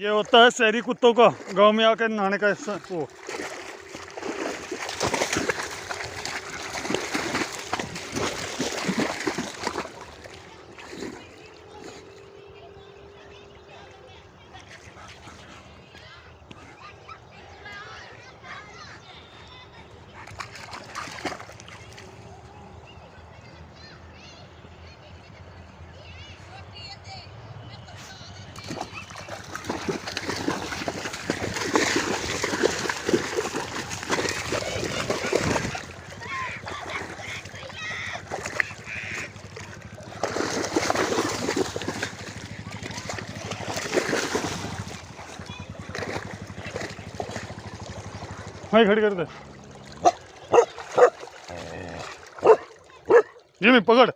ये होता है शहरी कुत्तों का गांव में आकर नहाने का वो। वहीं खड़ी कर दे, ये मैं पकड़।